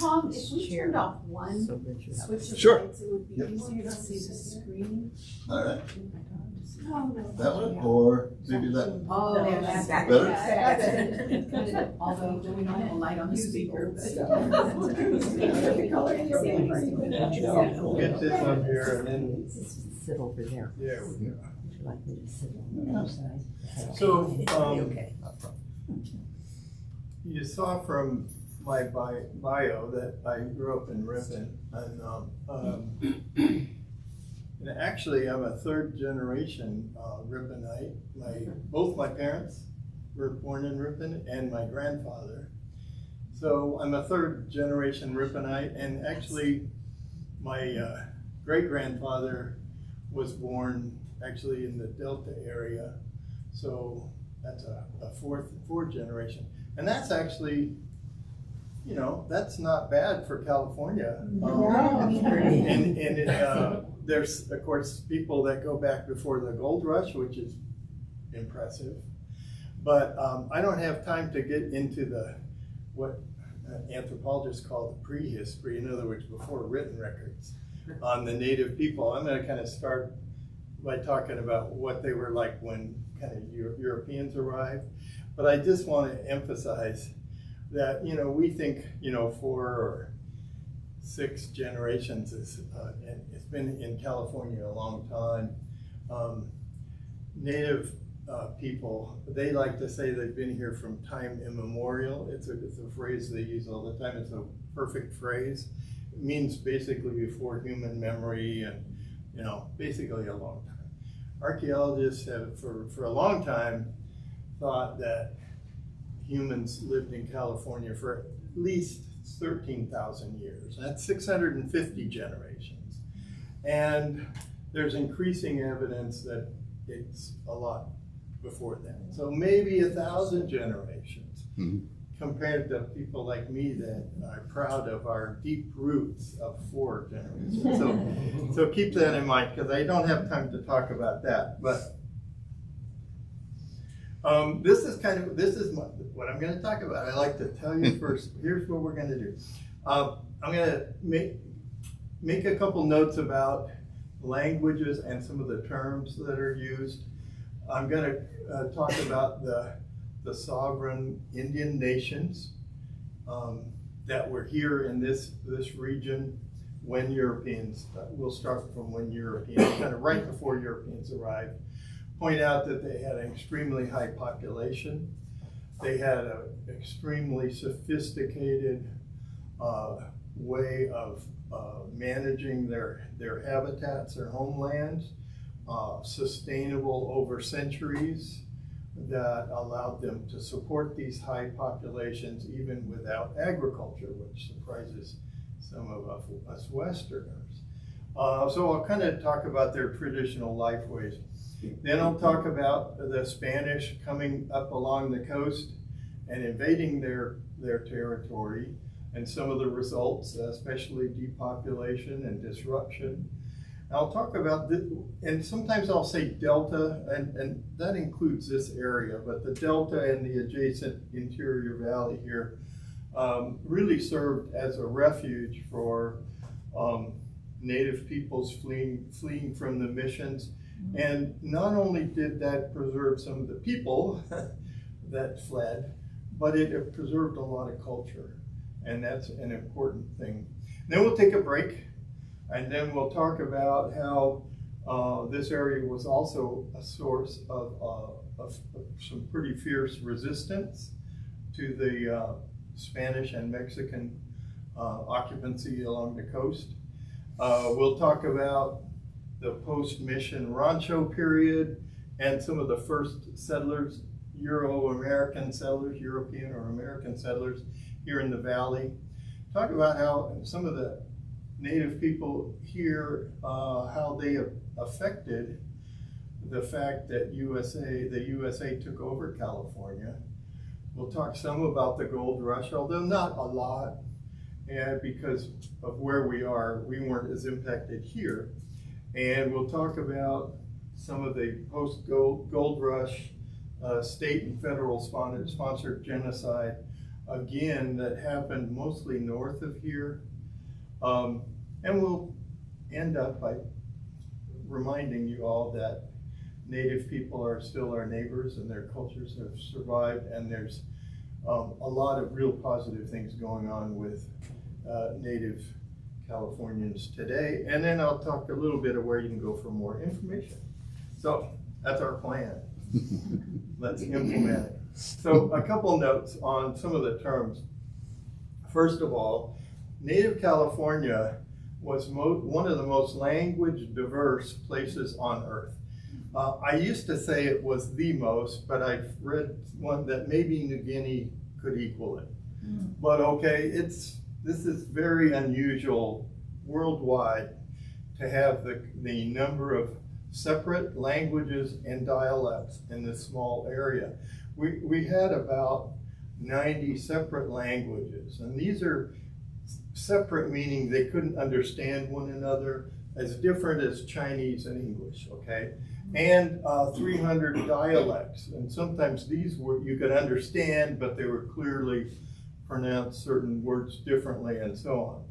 Tom, if we turned off one switch of Sure. lights, it would be easier to see the screen. All right, Oh, no. that one, or maybe that, Oh, that's better? Yeah. Although, do we not have a light on the speaker? We'll get this up here and then, Sit over there. there we go. Would you like me to sit on the other side? So, Okay. you saw from my bio that I grew up in Ripon, and actually I'm a third generation Riponite. Both my parents were born in Ripon and my grandfather. So I'm a third generation Riponite, and actually my great-grandfather was born actually in the Delta area. So that's a fourth generation. And that's actually, you know, that's not bad for California. There's, of course, people that go back before the gold rush, which is impressive. But I don't have time to get into what anthropologists call the prehistory, in other words, before written records on the native people. I'm going to kind of start by talking about what they were like when kind of Europeans arrived. But I just want to emphasize that, you know, we think, you know, 4 or 6 generations is, and it's been in California a long time. Native people, they like to say they've been here from time immemorial. It's a phrase they use all the time. It's a perfect phrase. It means basically before human memory, and, you know, basically a long time. Archaeologists have, for a long time, thought that humans lived in California for at least 13,000 years. That's 650 generations. And there's increasing evidence that it's a lot before that. So maybe 1,000 generations compared to people like me that are proud of our deep roots of 4 generations. So keep that in mind, because I don't have time to talk about that. But this is what I'm going to talk about. I like to tell you first. Here's what we're going to do. I'm going to make a couple notes about languages and some of the terms that are used. I'm going to talk about the sovereign Indian nations that were here in this region when Europeans, we'll start from when Europeans, kind of right before Europeans arrived. Point out that they had an extremely high population. They had an extremely sophisticated way of managing their habitats, their homelands, sustainable over centuries, that allowed them to support these high populations even without agriculture, which surprises some of us Westerners. So I'll kind of talk about their traditional life ways. Then I'll talk about the Spanish coming up along the coast and invading their territory, and some of the results, especially depopulation and disruption. I'll talk about this, and sometimes I'll say delta, and that includes this area, but the delta and the adjacent interior valley here really served as a refuge for native peoples fleeing from the missions. And not only did that preserve some of the people that fled, but it preserved a lot of culture, and that's an important thing. Then we'll take a break, and then we'll talk about how this area was also a source of some pretty fierce resistance to the Spanish and Mexican occupancy along the coast. We'll talk about the post-mission rancho period and some of the first settlers, Euro-American settlers, European or American settlers here in the valley. Talk about how some of the native people here, how they affected the fact that the USA took over California. We'll talk some about the gold rush, although not a lot, and because of where we are, we weren't as impacted here. And we'll talk about some of the post-gold rush state and federal sponsored genocide again, that happened mostly north of here. And we'll end up by reminding you all that Native people are still our neighbors and their cultures have survived, and there's a lot of real positive things going on with Native Californians today. And then I'll talk a little bit of where you can go for more information. So that's our plan. Let's implement it. So a couple notes on some of the terms. First of all, Native California was one of the most language diverse places on earth. I used to say it was the most, but I've read one that maybe New Guinea could equal it. But okay, this is very unusual worldwide to have the number of separate languages and dialects in this small area. We had about 90 separate languages, and these are separate meaning they couldn't understand one another, as different as Chinese and English, okay? And 300 dialects, and sometimes these were you could understand, but they were clearly pronounced certain words differently and so on.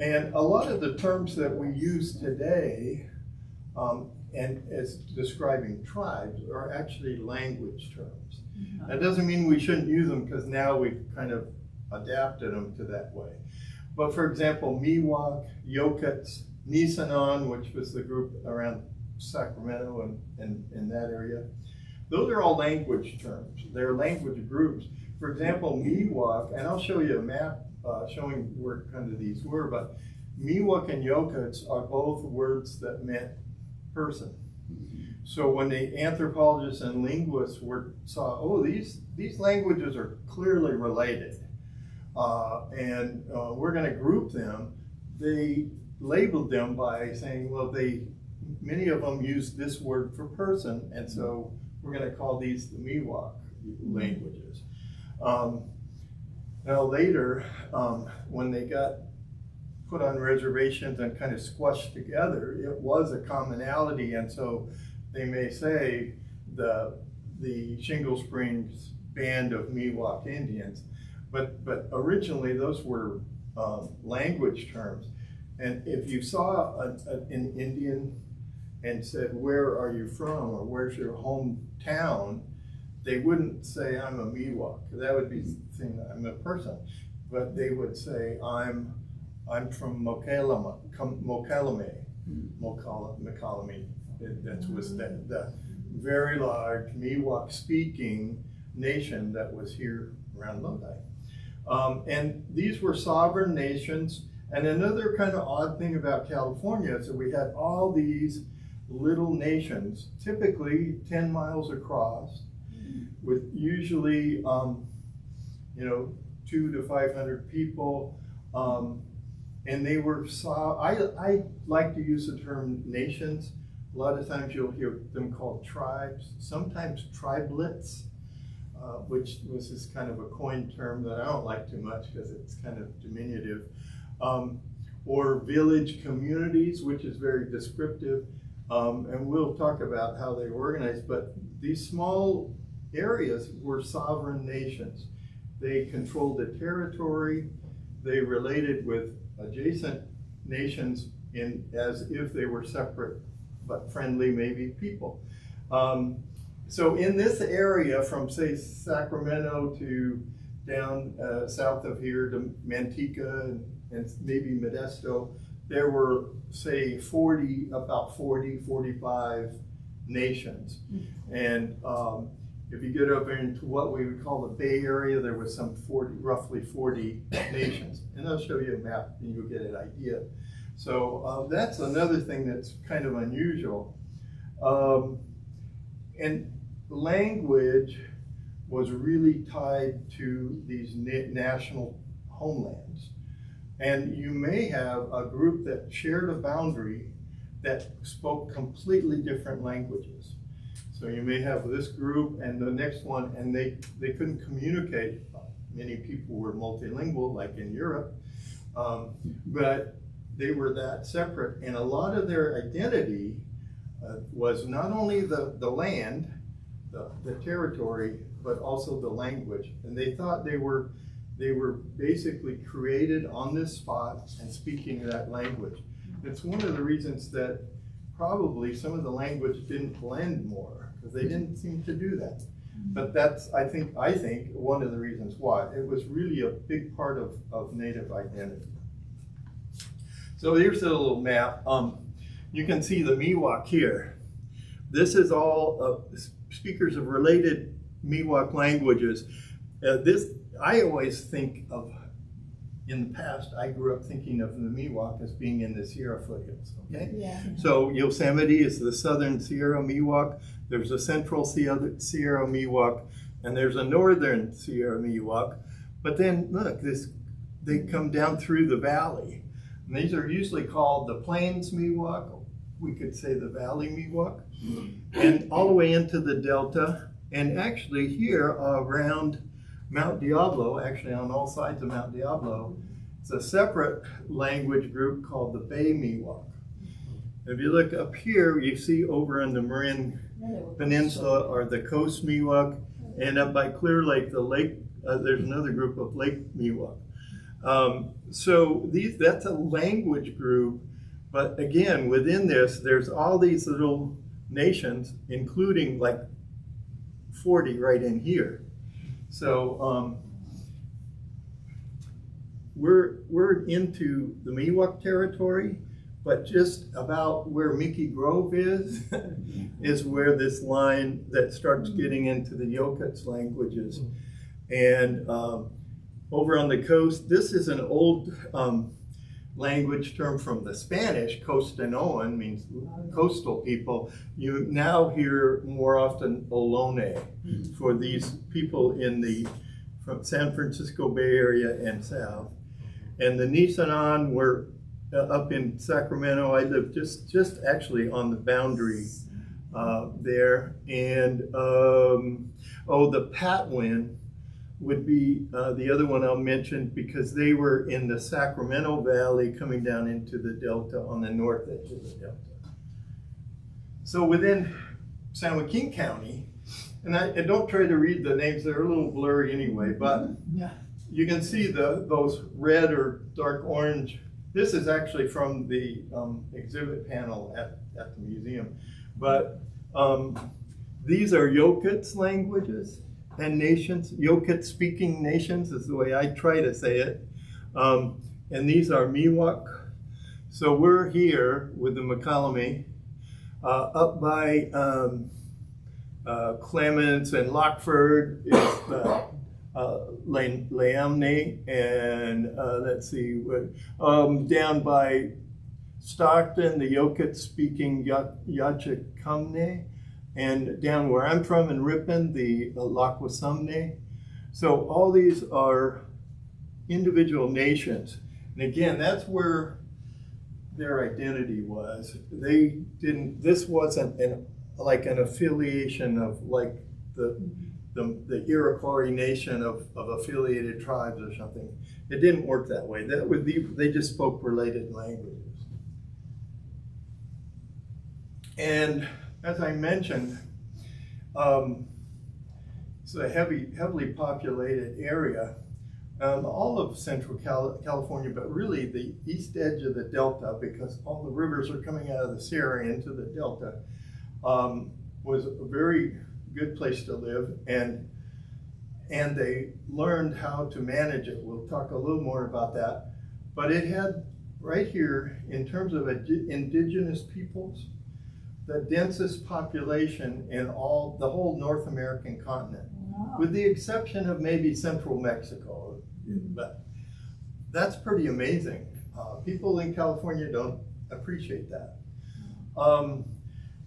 And a lot of the terms that we use today and as describing tribes are actually language terms. That doesn't mean we shouldn't use them, because now we've kind of adapted them to that way. But for example, Miwok, Yokuts, Nisenan, which was the group around Sacramento and in that area, those are all language terms. They're language groups. For example, Miwok, and I'll show you a map showing where kind of these were, but Miwok and Yokuts are both words that meant person. So when the anthropologists and linguists saw, oh, these languages are clearly related, and we're going to group them, they labeled them by saying, well, many of them use this word for person, and so we're going to call these the Miwok languages. Now later, when they got put on reservations and kind of squashed together, it was a commonality, and so they may say the Shingle Springs band of Miwok Indians, but originally those were language terms. And if you saw an Indian and said, where are you from, or where's your hometown, they wouldn't say, I'm a Miwok. That would be saying I'm a person. But they would say, I'm from Mokelame. That was the very large Miwok speaking nation that was here around Lodi. And these were sovereign nations. And another kind of odd thing about California is that we had all these little nations, typically 10 miles across, with usually 200 to 500 people, and they were I like to use the term nations. A lot of times you'll hear them called tribes, sometimes tribelets, which was this kind of a coined term that I don't like too much because it's kind of diminutive, or village communities, which is very descriptive, and we'll talk about how they were organized. But these small areas were sovereign nations. They controlled the territory. They related with adjacent nations as if they were separate but friendly, maybe, people. So in this area, from say Sacramento to down south of here to Manteca and maybe Modesto, there were say about 40, 45 nations. And if you get up into what we would call the Bay Area, there was some roughly 40 nations. And I'll show you a map and you'll get an idea. So that's another thing that's kind of unusual. And language was really tied to these national homelands. And you may have a group that shared a boundary that spoke completely different languages. So you may have this group and the next one, and they couldn't communicate. Many people were multilingual, like in Europe, but they were that separate. And a lot of their identity was not only the land, the territory, but also the language. And they thought they were They were basically created on this spot and speaking that language. It's one of the reasons that probably some of the language didn't blend more, because they didn't seem to do that. But that's, I think, one of the reasons why. It was really a big part of Native identity. So here's a little map. You can see the Miwok here. This is all speakers of related Miwok languages. I always think of, in the past, I grew up thinking of the Miwok as being in the Sierra foothills, okay? Yeah. So Yosemite is the southern Sierra Miwok, there's a central Sierra Miwok, and there's a northern Sierra Miwok. But then, look, they come down through the valley. And these are usually called the Plains Miwok, we could say the Valley Miwok, and all the way into the Delta. And actually here around Mount Diablo, actually on all sides of Mount Diablo, it's a separate language group called the Bay Miwok. If you look up here, you see over in the Marin Peninsula are the Coast Miwok, and up by Clear Lake, the lake, there's another group of Lake Miwok. So that's a language group, but again, within this, there's all these little nations, including like 40 right in here. So we're into the Miwok territory, but just about where Mickey Grove is, is where this line that starts getting into the Yokuts languages. And over on the coast, this is an old language term from the Spanish. Costanoan means coastal people. You now hear more often Ohlone for these people from San Francisco Bay Area and south. And the Nisenan were up in Sacramento. I live just actually on the boundary there. And the Patwin would be the other one I'll mention, because they were in the Sacramento Valley coming down into the Delta on the north edge of the Delta. So within San Joaquin County, and I don't try to read the names, they're a little blurry anyway, but you can see those red or dark orange. This is actually from the exhibit panel at the museum. But these are Yokuts languages and nations. Yokut speaking nations is the way I try to say it. And these are Miwok. So we're here with the McCallamy up by Clements and Lockford is Leamne, and let's see, down by Stockton, the Yokut speaking Yachikamne, and down where I'm from in Ripon, the Lakwasumne. So all these are individual nations. And again, that's where their identity was. They didn't, this wasn't like an affiliation of like the Iroquois nation of affiliated tribes or something. It didn't work that way. They just spoke related languages. And as I mentioned, it's a heavily populated area. All of Central California, but really the east edge of the Delta, because all the rivers are coming out of the Sierra into the Delta, was a very good place to live, and they learned how to manage it. We'll talk a little more about that. But it had, right here, in terms of indigenous peoples, the densest population in the whole North American continent, with the exception of maybe central Mexico. But that's pretty amazing. People in California don't appreciate that.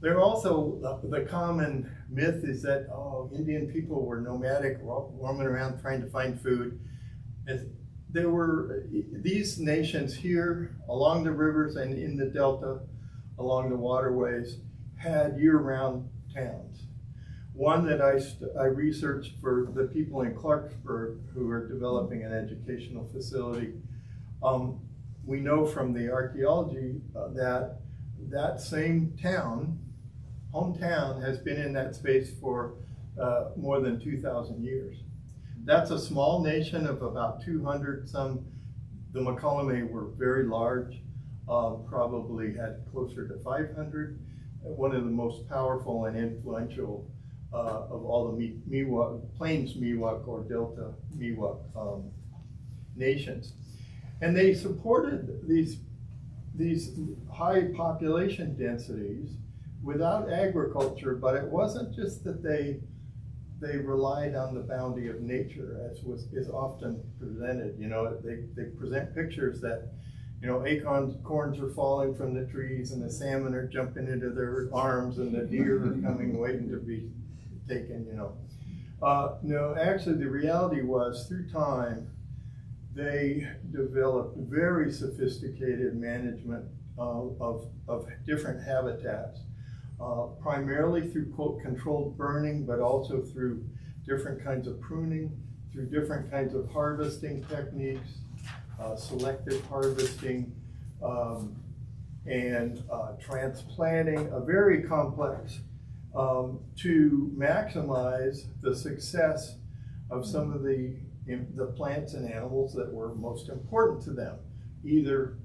There also, the common myth is that, Indian people were nomadic, roaming around trying to find food. There were these nations here along the rivers and in the Delta, along the waterways, had year-round towns. One that I researched for the people in Clarksburg who are developing an educational facility. We know from the archaeology that same town, hometown, has been in that space for more than 2,000 years. That's a small nation of about 200 some. The Makalame were very large, probably had closer to 500. One of the most powerful and influential of all the Miwok, Plains Miwok or Delta Miwok nations. And they supported these high population densities without agriculture, but it wasn't just that they relied on the bounty of nature, as is often presented. You know, they present pictures that, you know, acorns are falling from the trees and the salmon are jumping into their arms and the deer are coming waiting to be taken, you know. No, actually the reality was through time, they developed very sophisticated management of different habitats, primarily through, quote, controlled burning, but also through different kinds of pruning, through different kinds of harvesting techniques, selective harvesting, and transplanting, a very complex, to maximize the success of some of the plants and animals that were most important to them, either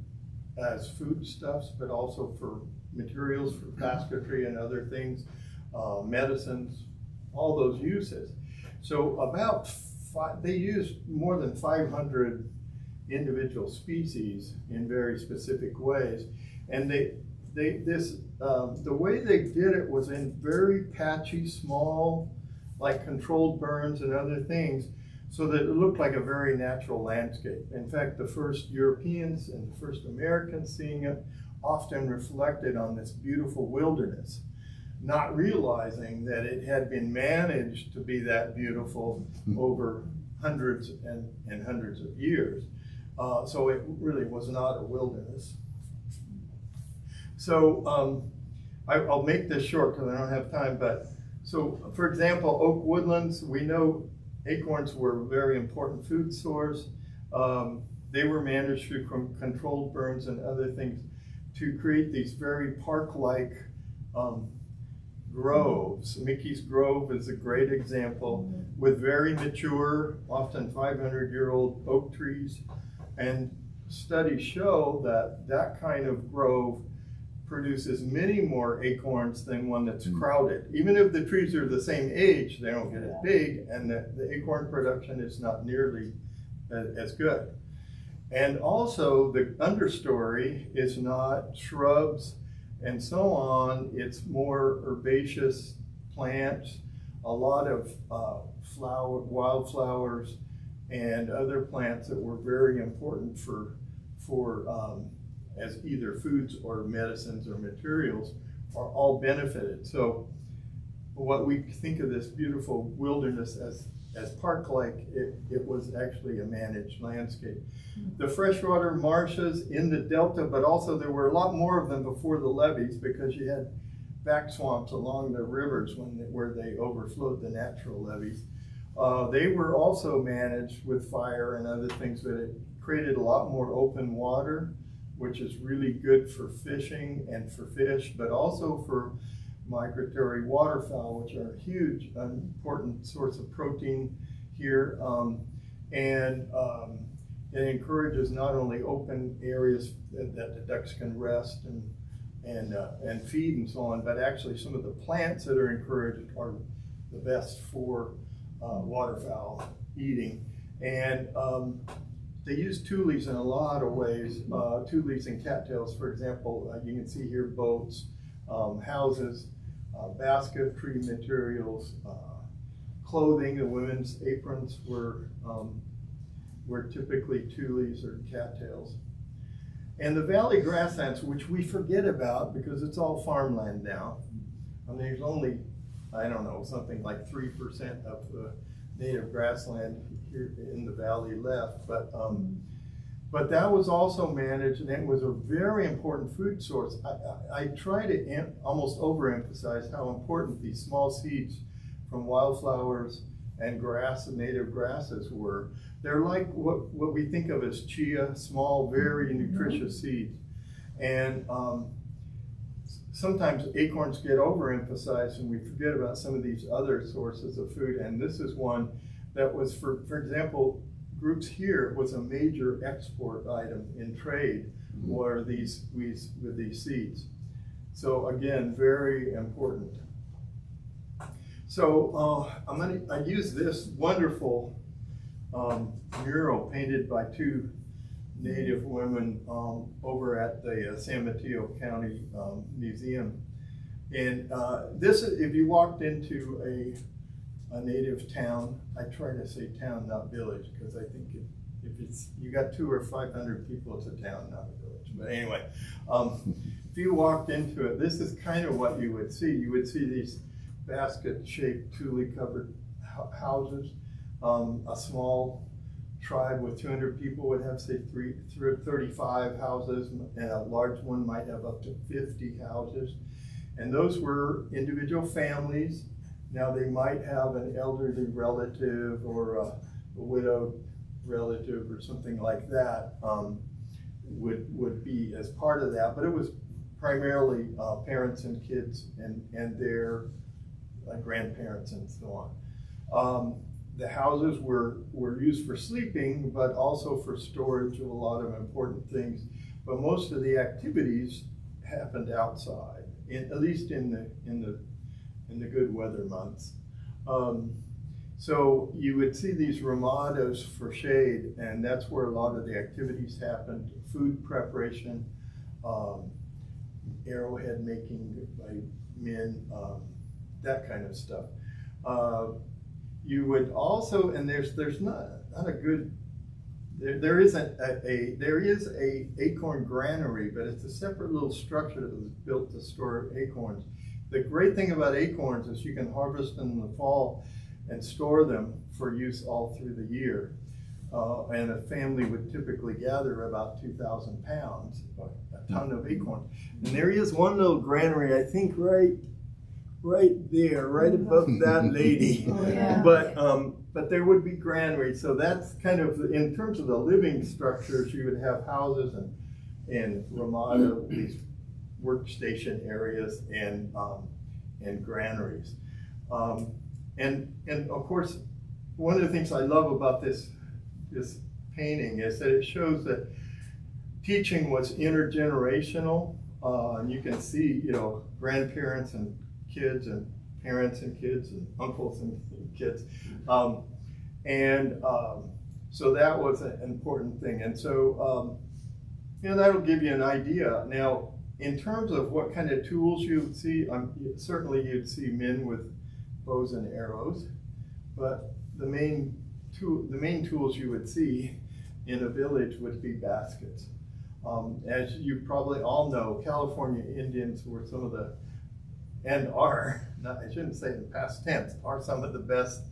as foodstuffs, but also for materials for basketry and other things, medicines, all those uses. So they used more than 500 individual species in very specific ways, and the way they did it was in very patchy, small, like controlled burns and other things, so that it looked like a very natural landscape. In fact, the first Europeans and the first Americans seeing it often reflected on this beautiful wilderness, not realizing that it had been managed to be that beautiful over hundreds and hundreds of years. So it really was not a wilderness. So I'll make this short because I don't have time, but so for example, oak woodlands, we know acorns were a very important food source. They were managed through controlled burns and other things to create these very park-like groves. Mickey's Grove is a great example with very mature, often 500-year-old oak trees. And studies show that that kind of grove produces many more acorns than one that's crowded. Even if the trees are the same age, they don't get as big, and the acorn production is not nearly as good. And also the understory is not shrubs and so on, it's more herbaceous plants, a lot of wildflowers and other plants that were very important for as either foods or medicines or materials are all benefited. So what we think of this beautiful wilderness as park-like, it was actually a managed landscape. The freshwater marshes in the delta, but also there were a lot more of them before the levees because you had back swamps along the rivers where they overflowed the natural levees. They were also managed with fire and other things, but it created a lot more open water, which is really good for fishing and for fish, but also for migratory waterfowl, which are a huge, important source of protein here. It encourages not only open areas that the ducks can rest and feed and so on, but actually some of the plants that are encouraged are the best for waterfowl eating. And they use tules in a lot of ways, tules and cattails, for example. You can see here boats, houses, basketry materials, clothing. The women's aprons were typically tules or cattails. And the valley grasslands, which we forget about because it's all farmland now. I mean, there's only, I don't know, something like 3% of the native grassland here in the valley left, but that was also managed, and it was a very important food source. I try to almost overemphasize how important these small seeds from wildflowers and native grasses were. They're like what we think of as chia, small, very nutritious seeds. And sometimes acorns get overemphasized and we forget about some of these other sources of food, and this is one that was for example, groups here was a major export item in trade, were these with these seeds. So again, very important. So I use this wonderful mural painted by two Native women over at the San Mateo County Museum. And this, if you walked into a Native town, I try to say town, not village, because I think if it's, you got 200 or 500 people, it's a town, not a village. But anyway, if you walked into it, this is kind of what you would see. You would see these basket-shaped, tule-covered houses. A small tribe with 200 people would have, say, 35 houses, and a large one might have up to 50 houses. And those were individual families. Now they might have an elderly relative or a widowed relative or something like that would be as part of that, but it was primarily parents and kids and their grandparents and so on. The houses were used for sleeping, but also for storage of a lot of important things. But most of the activities happened outside, at least in the good weather months. So you would see these ramadas for shade, and that's where a lot of the activities happened. Food preparation, arrowhead making by men, that kind of stuff. You would also, and there's not a good, there is a acorn granary, but it's a separate little structure that was built to store acorns. The great thing about acorns is you can harvest them in the fall and store them for use all through the year. And a family would typically gather about 2,000 pounds, a ton of acorns. And there is one little granary, I think right there, right above that lady. Oh, yeah. But there would be granaries. So that's kind of, in terms of the living structures, you would have houses and ramada, these workstation areas, and granaries. And of course, one of the things I love about this painting is that it shows that teaching was intergenerational, and you can see, grandparents and kids and parents and kids and uncles and kids. So that was an important thing. And so, that'll give you an idea. Now, in terms of what kind of tools you would see, certainly you'd see men with bows and arrows, but the main tools you would see in a village would be baskets. As you probably all know, California Indians were some of the, and are, I shouldn't say in past tense, are some of the best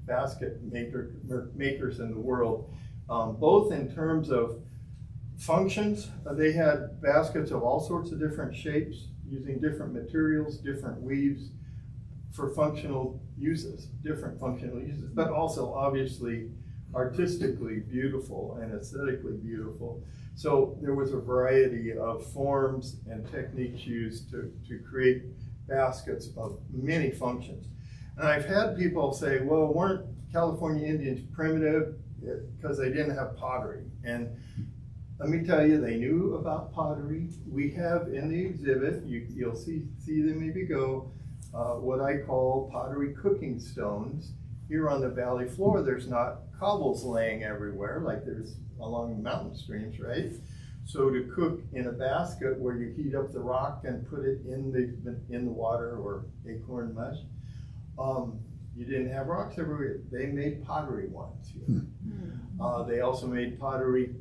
basket makers in the world, both in terms of functions. They had baskets of all sorts of different shapes, using different materials, different weaves, for functional uses, different functional uses, but also obviously artistically beautiful and aesthetically beautiful. So there was a variety of forms and techniques used to create baskets of many functions. And I've had people say, well, weren't California Indians primitive because they didn't have pottery? And let me tell you, they knew about pottery. We have in the exhibit, you'll see them if you go, what I call pottery cooking stones. Here on the valley floor, there's not cobbles laying everywhere like there's along mountain streams, right? So to cook in a basket where you heat up the rock and put it in the water or acorn mush, you didn't have rocks everywhere. They made pottery ones here. They also made pottery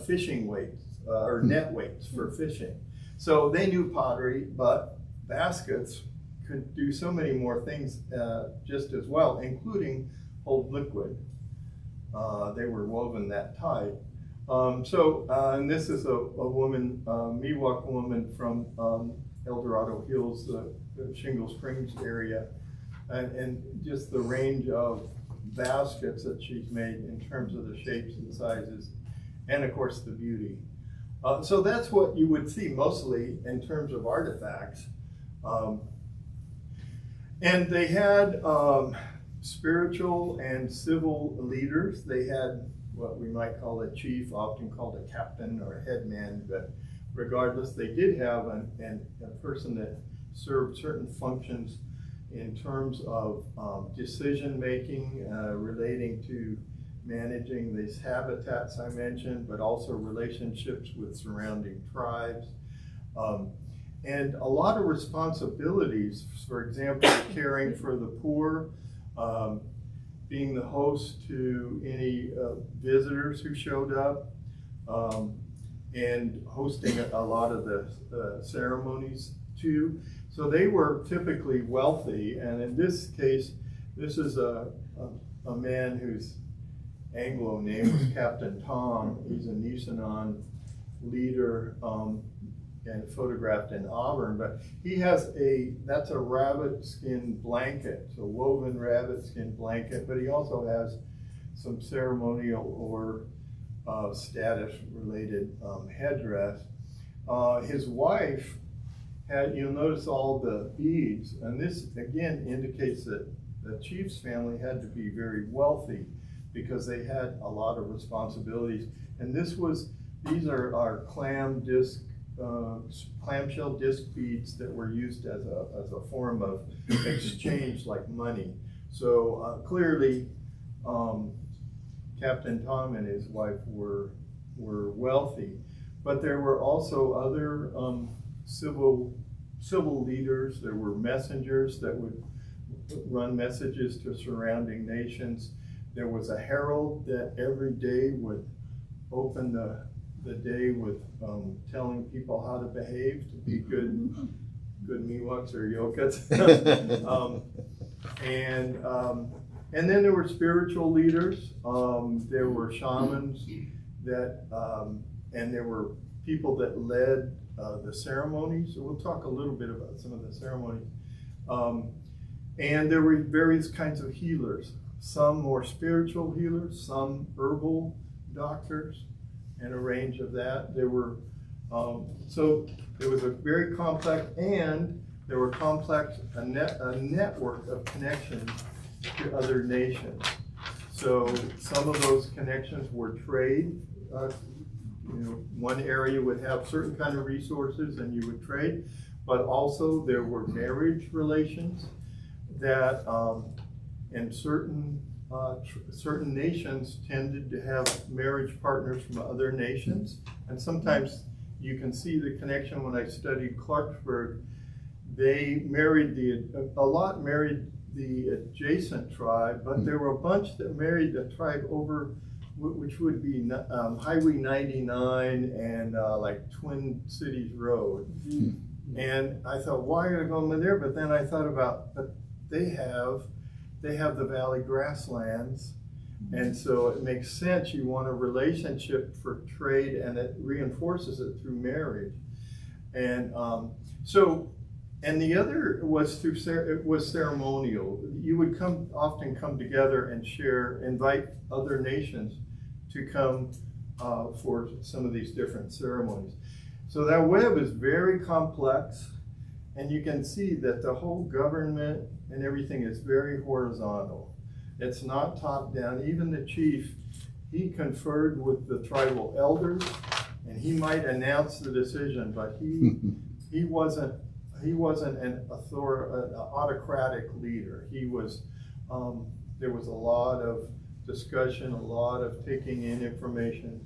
fishing weights or net weights for fishing. So they knew pottery, but baskets could do so many more things just as well, including hold liquid. They were woven that tight. And this is a woman, Miwok woman from El Dorado Hills, the Shingle Springs area, and just the range of baskets that she's made in terms of the shapes and sizes, and of course the beauty. So that's what you would see mostly in terms of artifacts. And they had spiritual and civil leaders. They had what we might call a chief, often called a captain or a headman, but regardless, they did have a person that served certain functions in terms of decision-making relating to managing these habitats I mentioned, but also relationships with surrounding tribes. And a lot of responsibilities, for example, caring for the poor, being the host to any visitors who showed up, and hosting a lot of the ceremonies too. So they were typically wealthy, and in this case, this is a man whose Anglo name was Captain Tom. He's a Nisenan leader, and photographed in Auburn, but he has that's a rabbit skin blanket, so woven rabbit skin blanket, but he also has some ceremonial or status related headdress. His wife had, you'll notice all the beads, and this again indicates that the chief's family had to be very wealthy because they had a lot of responsibilities. And these are our clamshell disc beads that were used as a form of exchange, like money. So clearly, Captain Tom and his wife were wealthy, but there were also other civil leaders. There were messengers that would run messages to surrounding nations. There was a herald that every day would open the day with telling people how to behave, to be good Miwoks or Yokuts. And then there were spiritual leaders. There were shamans and there were people that led the ceremonies. So we'll talk a little bit about some of the ceremonies. And there were various kinds of healers. Some more spiritual healers, some herbal doctors, and a range of that. There were, so it was a very complex, and there were a network of connections to other nations. So some of those connections were trade. One area would have certain kind of resources and you would trade, but also there were marriage relations that, and certain nations tended to have marriage partners from other nations. And sometimes you can see the connection when I studied Clarksburg. They married a lot married the adjacent tribe, but there were a bunch that married the tribe over, which would be Highway 99 and like Twin Cities Road. Mm-hmm. And I thought, why are they going there? But then I thought about, but they have the valley grasslands, and so it makes sense. You want a relationship for trade, and it reinforces it through marriage. And and the other was ceremonial. You would often come together and invite other nations to come for some of these different ceremonies. So that web is very complex, and you can see that the whole government and everything is very horizontal. It's not top down. Even the chief, he conferred with the tribal elders, and he might announce the decision, but he wasn't an autocratic leader. He was. There was a lot of discussion, a lot of taking in information,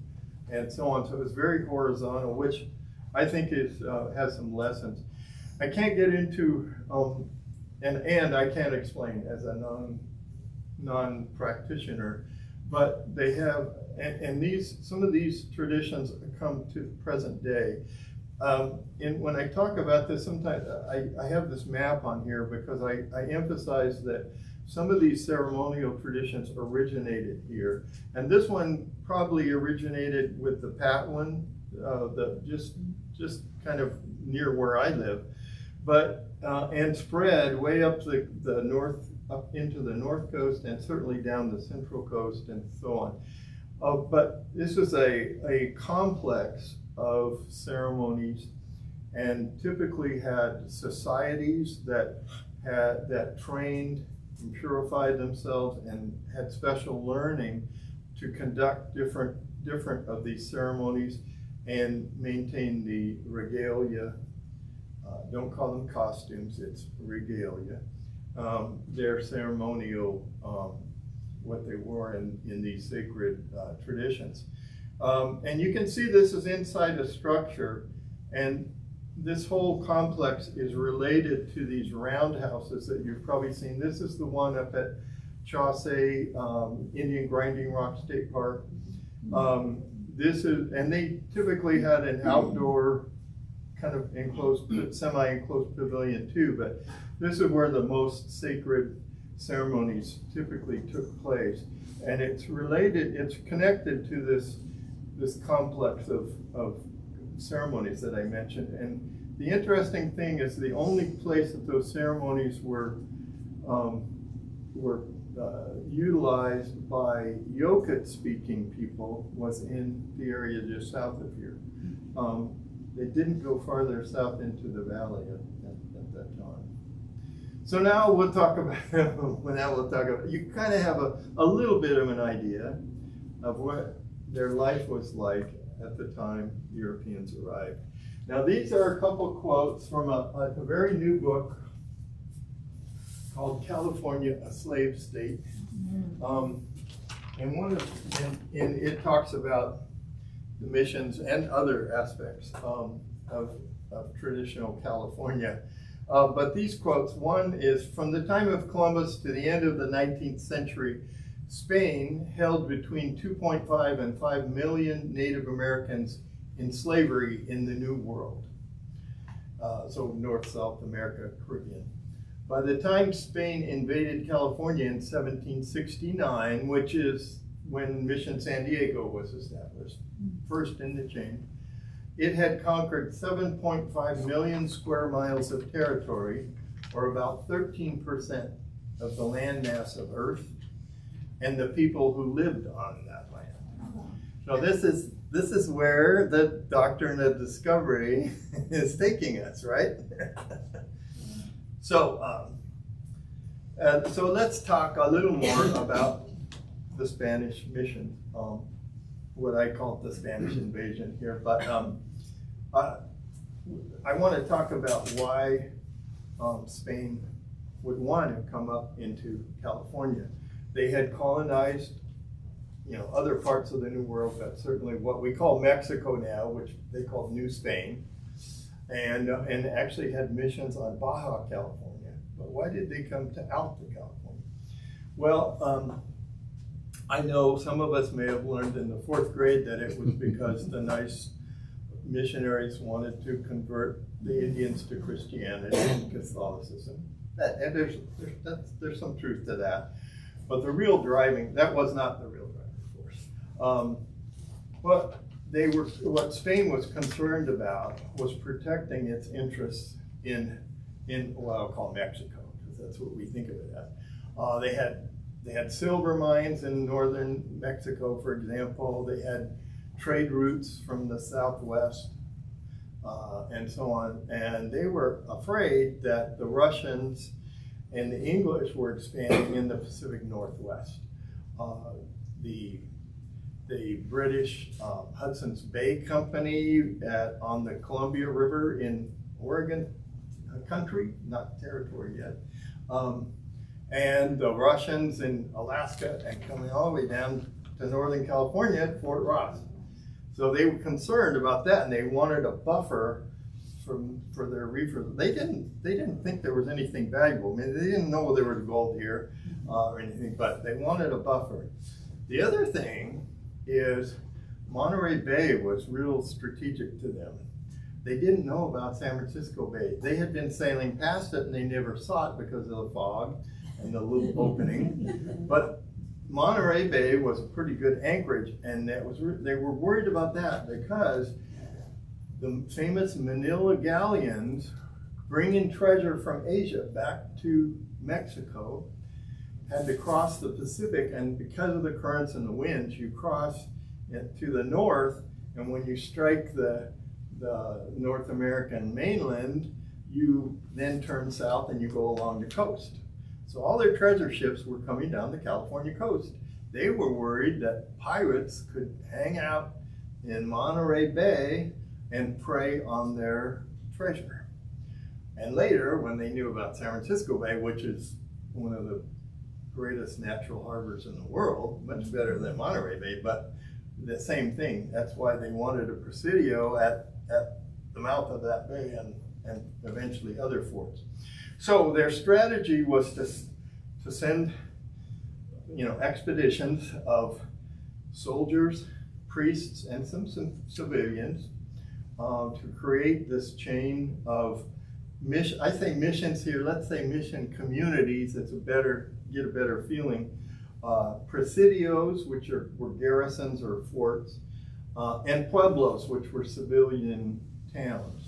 and so on. So it was very horizontal, which I think has some lessons. I can't get into, and I can't explain as a non-practitioner, but they have, and some of these traditions come to the present day. And when I talk about this, sometimes I have this map on here because I emphasize that some of these ceremonial traditions originated here. And this one probably originated with the Patwin, just kind of near where I live, but and spread way up the north, up into the north coast, and certainly down the central coast and so on. But this is a complex of ceremonies, and typically had societies that trained and purified themselves and had special learning to conduct different of these ceremonies and maintain the regalia. Don't call them costumes, it's regalia. Their ceremonial, what they wore in these sacred traditions. And you can see this is inside a structure, and this whole complex is related to these roundhouses that you've probably seen. This is the one up at Chauncey Indian Grinding Rock State Park. And they typically had an outdoor kind of enclosed, semi-enclosed pavilion too, but this is where the most sacred ceremonies typically took place. And it's related, it's connected to this complex of ceremonies that I mentioned. And the interesting thing is the only place that those ceremonies were utilized by Yokut-speaking people was in the area just south of here. They didn't go farther south into the valley at that time. So now we'll talk about, you kind of have a little bit of an idea of what their life was like at the time Europeans arrived. Now these are a couple quotes from a very new book called California, a Slave State. And it talks about the missions and other aspects of traditional California. But these quotes, one is, from the time of Columbus to the end of the 19th century, Spain held between 2.5 and 5 million Native Americans in slavery in the New World. So North, South America, Caribbean. By the time Spain invaded California in 1769, which is when Mission San Diego was established, first in the chain, it had conquered 7.5 million square miles of territory, or about 13% of the landmass of Earth, and the people who lived on that land. So this is where the doctrine of discovery is taking us, right? So let's talk a little more about the Spanish mission, what I call the Spanish invasion here. But I want to talk about why Spain would want to come up into California. They had colonized, other parts of the New World, but certainly what we call Mexico now, which they called New Spain, and actually had missions on Baja California. But why did they come to Alta California? Well, I know some of us may have learned in the 4th grade that it was because the nice missionaries wanted to convert the Indians to Christianity and Catholicism. And there's some truth to that. But the real driving, that was not the real driving force. What Spain was concerned about was protecting its interests in what I'll call Mexico, because that's what we think of it as. They had silver mines in northern Mexico, for example. They had trade routes from the southwest, and so on. And they were afraid that the Russians and the English were expanding in the Pacific Northwest. The British Hudson's Bay Company on the Columbia River in Oregon country, not territory yet, and the Russians in Alaska and coming all the way down to Northern California at Fort Ross. So they were concerned about that, and they wanted a buffer for their reefer. They didn't think there was anything valuable. I mean, they didn't know there was gold here or anything, but they wanted a buffer. The other thing is Monterey Bay was real strategic to them. They didn't know about San Francisco Bay. They had been sailing past it and they never saw it because of the fog and the little opening. But Monterey Bay was a pretty good anchorage, and they were worried about that because the famous Manila galleons bringing treasure from Asia back to Mexico had to cross the Pacific, and because of the currents and the winds, you cross it to the north, and when you strike the North American mainland, you then turn south and you go along the coast. So all their treasure ships were coming down the California coast. They were worried that pirates could hang out in Monterey Bay and prey on their treasure. And later, when they knew about San Francisco Bay, which is one of the greatest natural harbors in the world, much better than Monterey Bay, but the same thing. That's why they wanted a presidio at the mouth of that bay and eventually other forts. So their strategy was to send, expeditions of soldiers, priests, and some civilians to create this chain of mission. I say missions here. Let's say mission communities. It's get a better feeling. Presidios, which were garrisons or forts, and pueblos, which were civilian towns.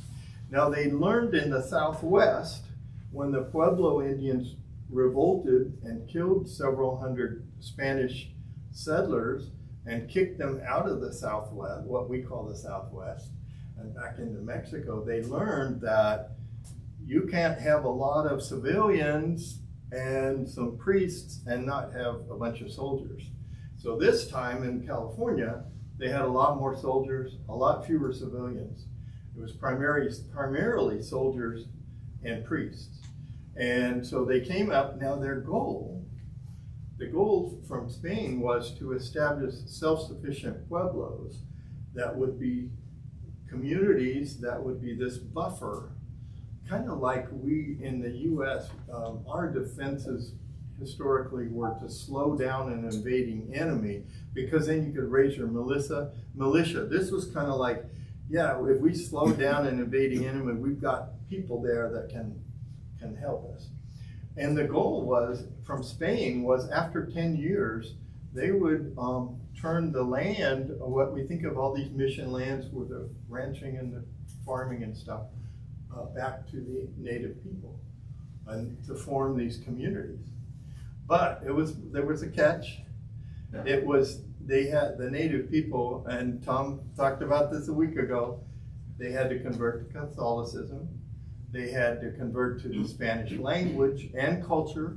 Now they learned in the Southwest when the Pueblo Indians revolted and killed several hundred Spanish settlers and kicked them out of the Southwest, what we call the Southwest, and back into Mexico. They learned that you can't have a lot of civilians and some priests and not have a bunch of soldiers. So this time in California, they had a lot more soldiers, a lot fewer civilians. It was primarily soldiers and priests. And so they came up. Now the goal from Spain was to establish self-sufficient pueblos that would be communities that would be this buffer, kind of like we in the U.S., our defenses historically were to slow down an invading enemy, because then you could raise your militia. This was kind of like, yeah, if we slow down an invading enemy, we've got people there that can help us. And the goal was, from Spain, was after 10 years, they would turn the land, what we think of all these mission lands with the ranching and the farming and stuff, back to the native people and to form these communities. But there was a catch. They had the native people, and Tom talked about this a week ago, they had to convert to Catholicism. They had to convert to the Spanish language and culture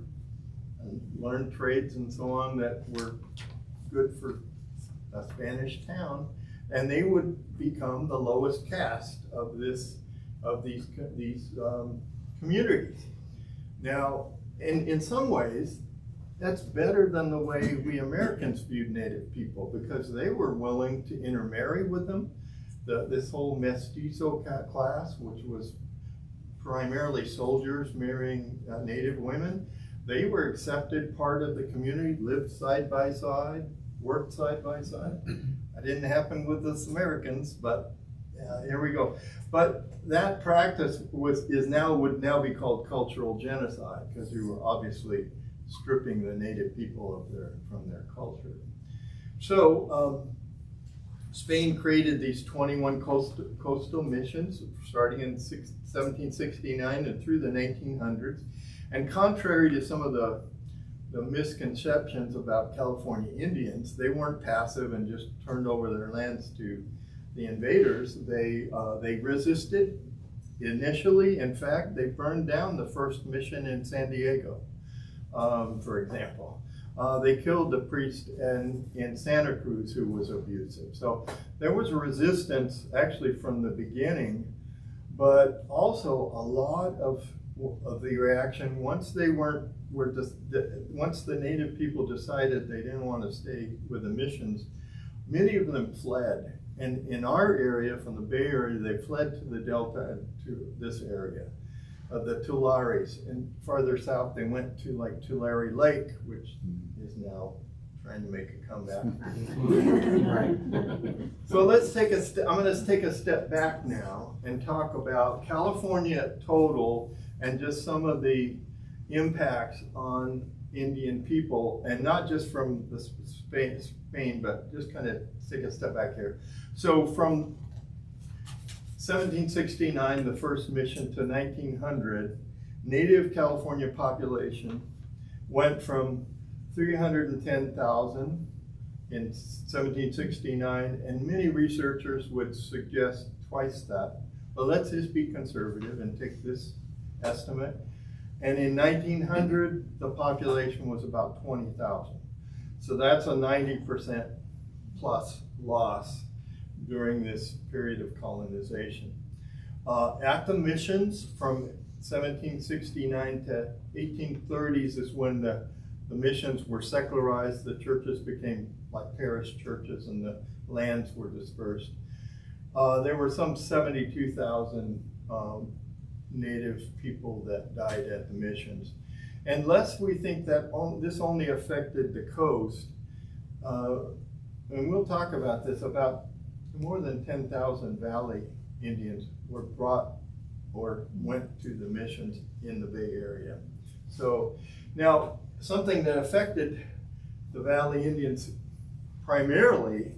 and learn trades and so on that were good for a Spanish town. And they would become the lowest caste of these communities. Now, in some ways, that's better than the way we Americans viewed native people, because they were willing to intermarry with them. This whole mestizo class, which was primarily soldiers marrying native women, they were accepted part of the community, lived side by side, worked side by side. That didn't happen with us Americans, but here we go. But that practice would now be called cultural genocide, because you were obviously stripping the native people from their culture. So Spain created these 21 coastal missions starting in 1769 and through the 1900s. And contrary to some of the misconceptions about California Indians, they weren't passive and just turned over their lands to the invaders. They resisted initially. In fact, they burned down the first mission in San Diego, for example. They killed the priest in Santa Cruz who was abusive. So there was resistance actually from the beginning, but also a lot of the reaction once once the native people decided they didn't want to stay with the missions, many of them fled. And in our area, from the Bay Area, they fled to the Delta and to this area. The Tulares, and farther south they went to like Tulare Lake, which is now trying to make a comeback. So let's take I'm going to take a step back now and talk about California total and just some of the impacts on Indian people, and not just from the Spain, but just kind of take a step back here. So from 1769, the first mission, to 1900, native California population went from 310,000 in 1769, and many researchers would suggest twice that. But let's just be conservative and take this estimate. And in 1900, the population was about 20,000. So that's a 90% plus loss during this period of colonization. At the missions from 1769 to 1830s is when the missions were secularized, the churches became like parish churches and the lands were dispersed. There were some 72,000 native people that died at the missions. And lest we think that this only affected the coast, and we'll talk about this, about more than 10,000 Valley Indians were brought or went to the missions in the Bay Area. So now, something that affected the Valley Indians primarily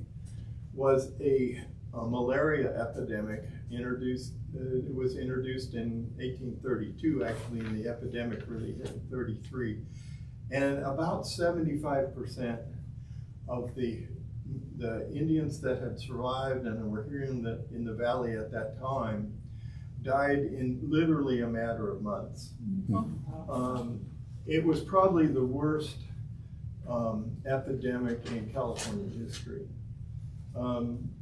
was a malaria epidemic introduced. It was introduced in 1832, actually, and the epidemic really hit in 33. And about 75% of the Indians that had survived and were here in the valley at that time died in literally a matter of months. It was probably the worst epidemic in California history. And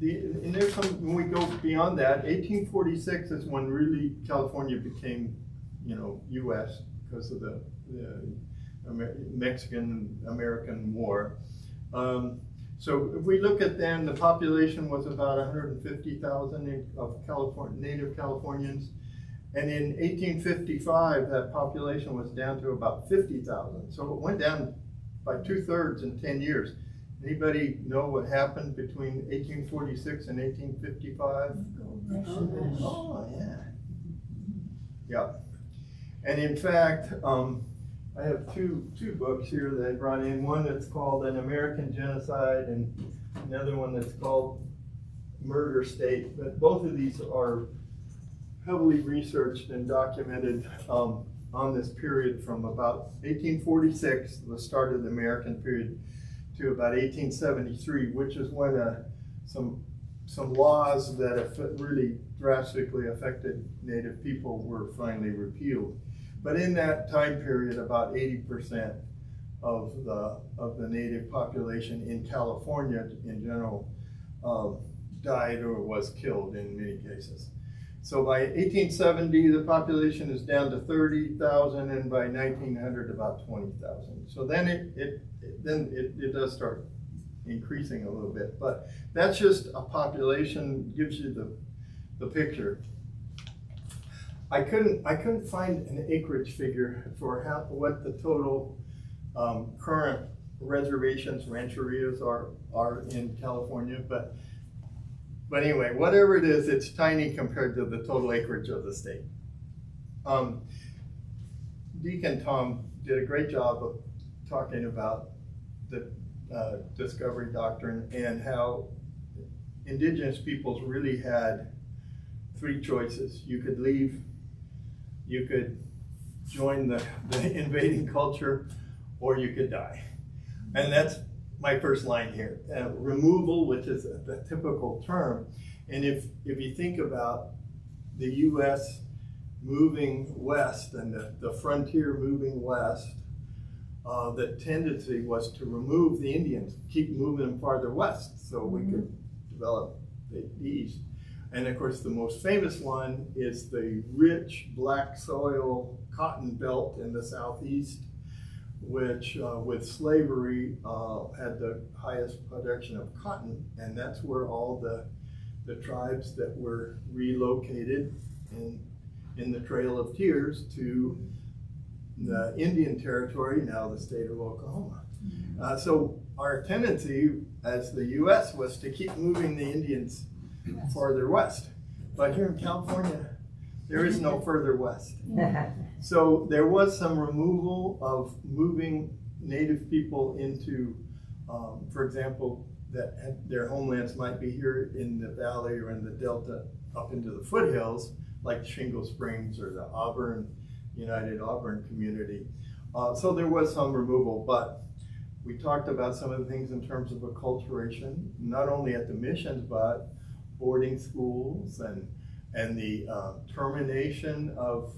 there's some, when we go beyond that, 1846 is when really California became, U.S. because of the Mexican-American War. So if we look at then, the population was about 150,000 of native Californians. And in 1855, that population was down to about 50,000. So it went down by 2/3 in 10 years. Anybody know what happened between 1846 and 1855? Oh, yeah. Yeah. And in fact, I have two books here that I brought in. One that's called An American Genocide and another one that's called Murder State. But both of these are heavily researched and documented on this period from about 1846, the start of the American period, to about 1873, which is when some laws that really drastically affected Native people were finally repealed. But in that time period, about 80% of the Native population in California in general died or was killed in many cases. So by 1870, the population is down to 30,000, and by 1900, about 20,000. So then it does start increasing a little bit, but that's just a population, gives you the picture. I couldn't find an acreage figure for what the total current reservations, rancherias are in California, but anyway, whatever it is, it's tiny compared to the total acreage of the state. Deacon Tom did a great job of talking about the discovery doctrine and how indigenous peoples really had three choices. You could leave, you could join the invading culture, or you could die. And that's my first line here. Removal, which is the typical term. And if you think about the U.S. moving west and the frontier moving west, the tendency was to remove the Indians, keep moving them farther west so we could develop the east. And of course, the most famous one is the rich black soil cotton belt in the southeast, which with slavery had the highest production of cotton, and that's where all the tribes that were relocated in the Trail of Tears to the Indian Territory, now the state of Oklahoma. So our tendency as the U.S. was to keep moving the Indians farther west. But here in California, there is no further west. So there was some removal of moving Native people into, for example, that their homelands might be here in the valley or in the delta up into the foothills, like Shingle Springs or the United Auburn community. So there was some removal, but we talked about some of the things in terms of acculturation, not only at the missions, but boarding schools and the termination of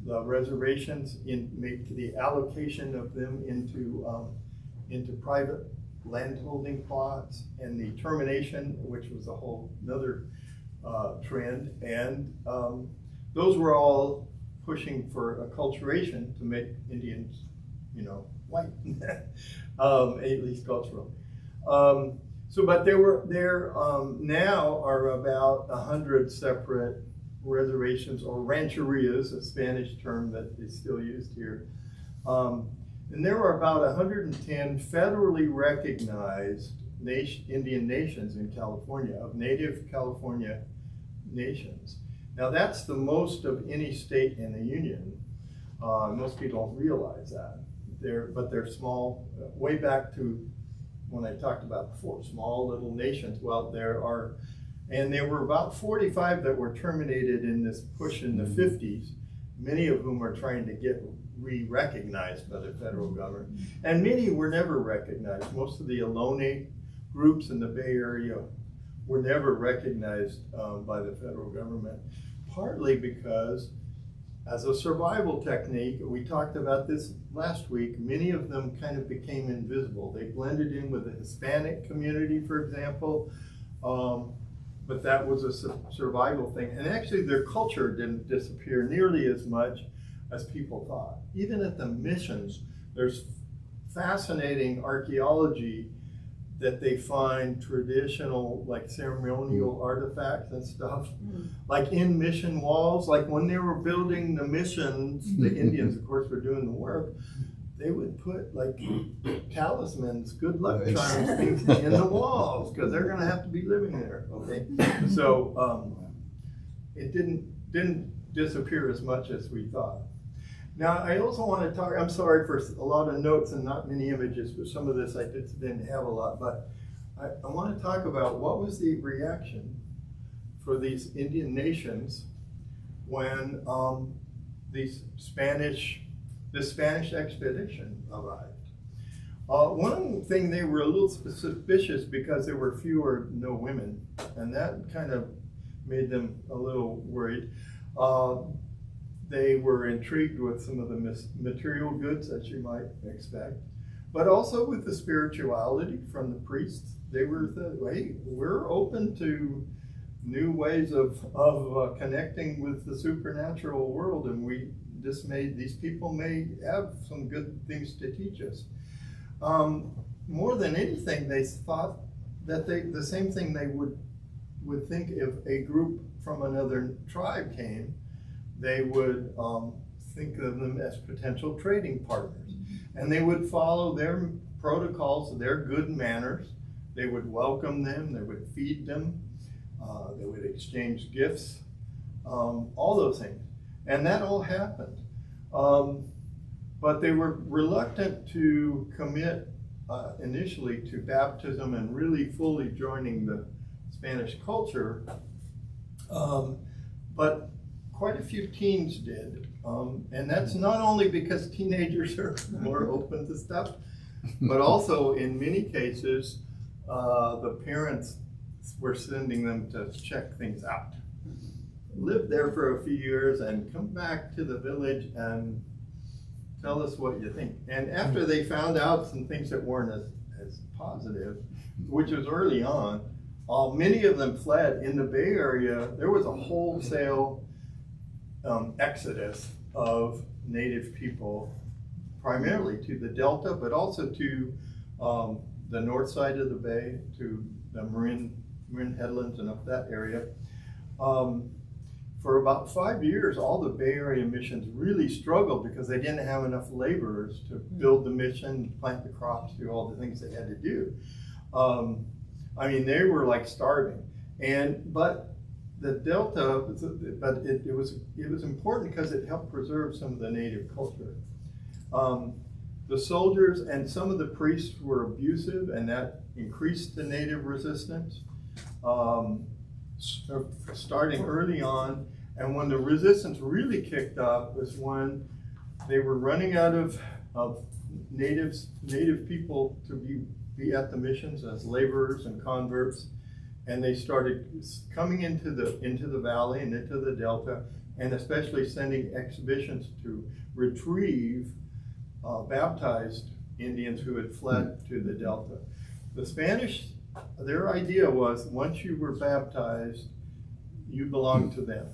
the reservations make the allocation of them into private landholding plots, and the termination, which was a whole another trend, and those were all pushing for acculturation to make Indians, white, at least cultural. But there now are about 100 separate reservations, or rancherias, a Spanish term that is still used here. And there are about 110 federally recognized Indian nations in California, of native California nations. Now that's the most of any state in the Union. Most people don't realize that. But they're small, way back to when I talked about before, small little nations. Well, there were about 45 that were terminated in this push in the 50s, many of whom are trying to get re-recognized by the federal government. And many were never recognized. Most of the Ohlone groups in the Bay Area were never recognized by the federal government, partly because as a survival technique, we talked about this last week, many of them kind of became invisible. They blended in with the Hispanic community, for example, but that was a survival thing. And actually their culture didn't disappear nearly as much as people thought. Even at the missions, there's fascinating archaeology that they find traditional, like ceremonial artifacts and stuff, like in mission walls. Like when they were building the missions, the Indians, of course, were doing the work, they would put like talismans, good luck charms, things in the walls, because they're gonna have to be living there, okay? So it didn't disappear as much as we thought. Now, I also want to talk, I'm sorry for a lot of notes and not many images, but some of this I just didn't have a lot, but I want to talk about what was the reaction for these Indian nations when this Spanish expedition arrived. One thing, they were a little suspicious because there were few or no women, and that kind of made them a little worried. They were intrigued with some of the material goods that you might expect, but also with the spirituality from the priests. They were, hey, we're open to new ways of connecting with the supernatural world, and these people may have some good things to teach us. More than anything, they thought that the same thing they would think if a group from another tribe came, they would think of them as potential trading partners. And they would follow their protocols, their good manners. They would welcome them, they would feed them, they would exchange gifts, all those things. And that all happened. But they were reluctant to commit initially to baptism and really fully joining the Spanish culture. But quite a few teens did, and that's not only because teenagers are more open to stuff, but also in many cases, the parents were sending them to check things out. Live there for a few years and come back to the village and tell us what you think. And after they found out some things that weren't as positive, which was early on, many of them fled. In the Bay Area, there was a wholesale exodus of native people, primarily to the Delta, but also to the north side of the bay, to the Marin headlands and up that area. For about 5 years, all the Bay Area missions really struggled because they didn't have enough laborers to build the mission, plant the crops, do all the things they had to do. I mean, they were like starving. But the Delta, it was important because it helped preserve some of the native culture. The soldiers and some of the priests were abusive, and that increased the native resistance, starting early on. And when the resistance really kicked up was when they were running out of native people to be at the missions as laborers and converts. and they started coming into the valley and into the delta, and especially sending expeditions to retrieve baptized Indians who had fled to the delta. The Spanish, their idea was once you were baptized, you belonged to them.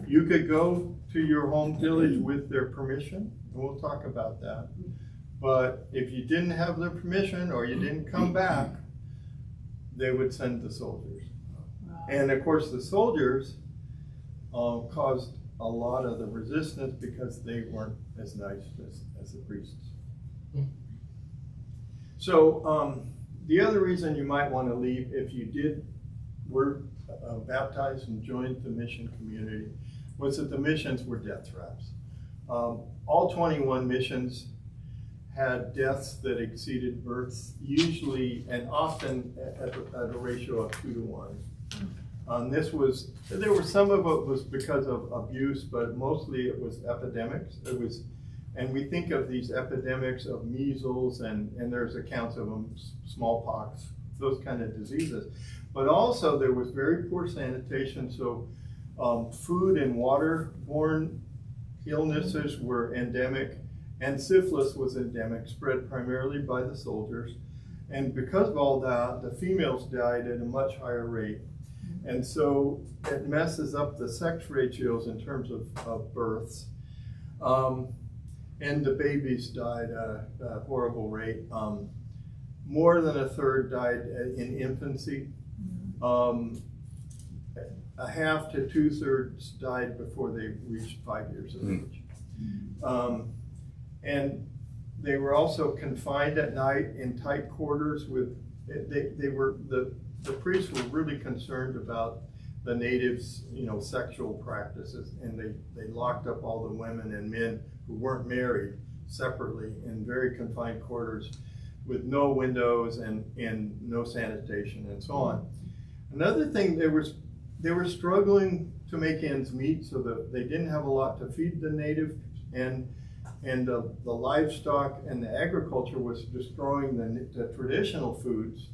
You could go to your home village with their permission, and we'll talk about that. But if you didn't have their permission or you didn't come back, they would send the soldiers. And of course the soldiers caused a lot of the resistance because they weren't as nice as the priests. So the other reason you might want to leave if you were baptized and joined the mission community was that the missions were death traps. All 21 missions had deaths that exceeded births, usually and often at a ratio of 2 to 1. There were some of it was because of abuse, but mostly it was epidemics. And we think of these epidemics of measles, and there's accounts of them, smallpox, those kind of diseases. But also there was very poor sanitation, so food and waterborne illnesses were endemic, and syphilis was endemic, spread primarily by the soldiers. And because of all that, the females died at a much higher rate. And so it messes up the sex ratios in terms of births. And the babies died at a horrible rate. More than a third died in infancy. A half to 2/3 died before they reached 5 years of age. And they were also confined at night in tight quarters with, the priests were really concerned about the natives, sexual practices, and they locked up all the women and men who weren't married separately in very confined quarters with no windows and no sanitation and so on. Another thing, they were struggling to make ends meet, so that they didn't have a lot to feed the native, and the livestock and the agriculture was destroying the traditional foods,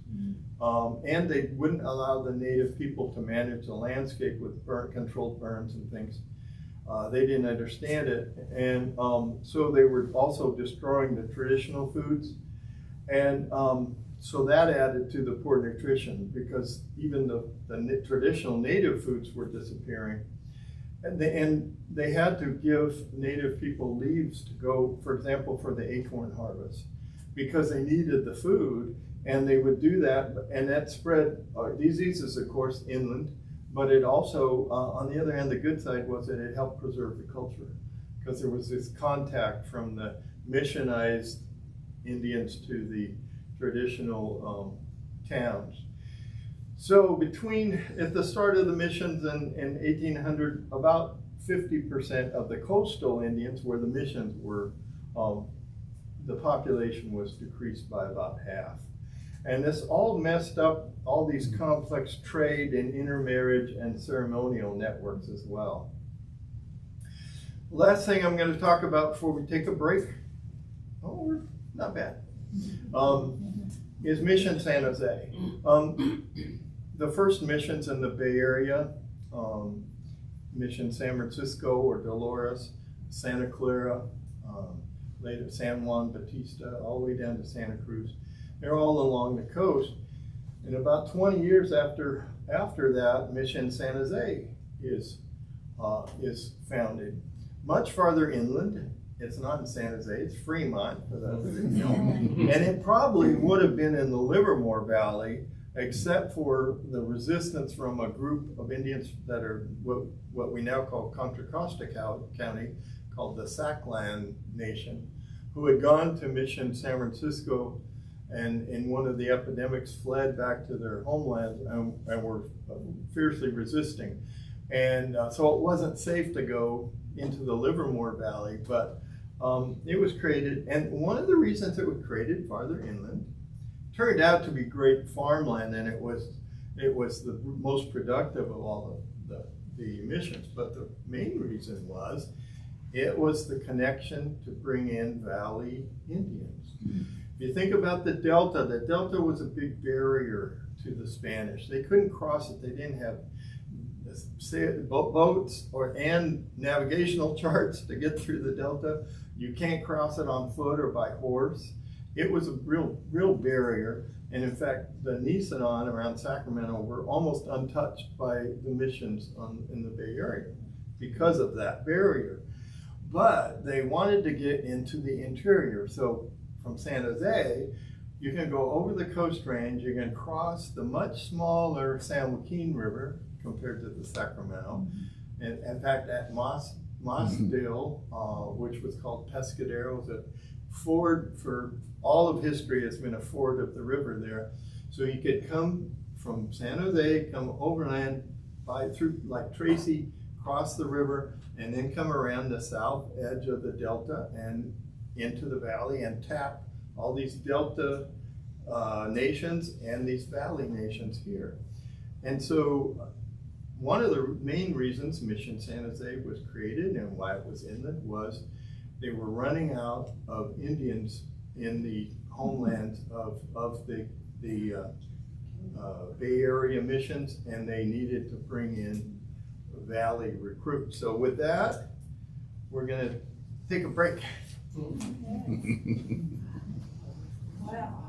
and they wouldn't allow the native people to manage the landscape with controlled burns and things. They didn't understand it, and so they were also destroying the traditional foods, and so that added to the poor nutrition because even the traditional native foods were disappearing. And they had to give native people leaves to go, for example, for the acorn harvest, because they needed the food, and they would do that, and that spread diseases, of course, inland, but it also, on the other hand, the good side was that it helped preserve the culture, because there was this contact from the missionized Indians to the traditional towns. So at the start of the missions in 1800, about 50% of the coastal Indians where the missions were, the population was decreased by about half. And this all messed up all these complex trade and intermarriage and ceremonial networks as well. Last thing I'm going to talk about before we take a break, we're not bad, is Mission San Jose. The first missions in the Bay Area, Mission San Francisco or Dolores, Santa Clara, later San Juan Bautista, all the way down to Santa Cruz. They're all along the coast. And about 20 years after that, Mission San Jose is founded. Much farther inland. It's not in San Jose, it's Fremont, for those who didn't know. And it probably would have been in the Livermore Valley, except for the resistance from a group of Indians that are what we now call Contra Costa County, called the Sackland Nation, who had gone to Mission San Francisco and in one of the epidemics fled back to their homeland and were fiercely resisting. And so it wasn't safe to go into the Livermore Valley, but it was created, and one of the reasons it was created farther inland turned out to be great farmland, and it was the most productive of all the missions. But the main reason was it was the connection to bring in Valley Indians. If you think about the Delta was a big barrier to the Spanish. They couldn't cross it. They didn't have boats and navigational charts to get through the delta. You can't cross it on foot or by horse. It was a real barrier. And in fact, the Nisenan around Sacramento were almost untouched by the missions in the Bay Area because of that barrier. But they wanted to get into the interior. So from San Jose, you can go over the Coast Range, you can cross the much smaller San Joaquin River compared to the Sacramento. And in fact, at Mossdale, which was called Pescadero, was a ford for all of history. Has been a ford of the river there. So you could come from San Jose, come overland through like Tracy, cross the river, and then come around the south edge of the delta and into the valley and tap all these delta nations and these valley nations here. And so one of the main reasons Mission San Jose was created and why it was in it was they were running out of Indians in the homelands of the Bay Area missions, and they needed to bring in valley recruits. So with that, we're gonna take a break. Wow.